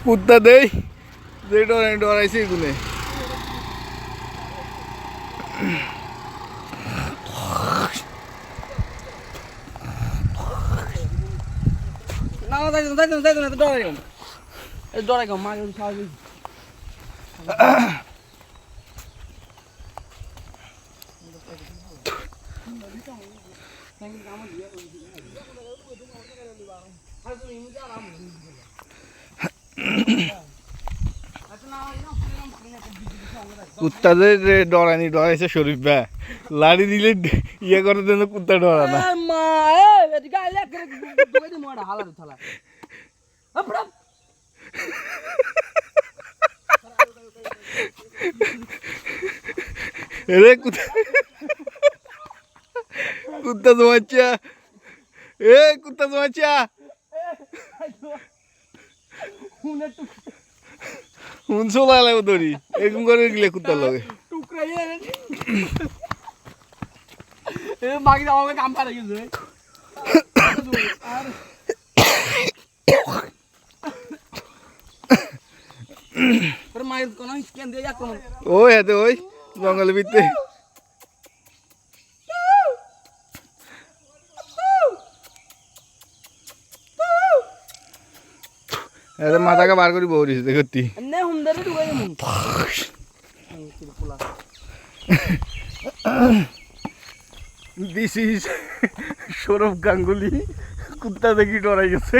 কুত্তা দেই যে ডরাইছে এগুলো না যাই না ডরাই গো মা স্বাভাবিক কুত্তা যে ডরাইছে শরীফ ভাই লাড়ি দিলে ইয়ে করে দেন কুত্তা ডরা না মা এদিকে আইলে করে দি মোড়া হালা থালা আপড়া রে কুত্তা জমাচ্ছা কুত্তা জমাচ্ছা হুন চলা লাগবে দড়ি এরকম করে গেলে কুত্তার লগে টুকরাইয়ে এ মাগি আমাকে কাম পারে গেছে আর পরে মায়ের কোন স্ক্যান দিয়ে আক্রমণ ওই হাতে ওই জঙ্গলের ভিতরে এদের মাথাকে বার করি বউরিস দেখতি নে হুমদারে ঢুকাই দেবো দিস ইজ সৌরভ গাঙ্গুলি কুত্তা দেখি ডরাই গেছে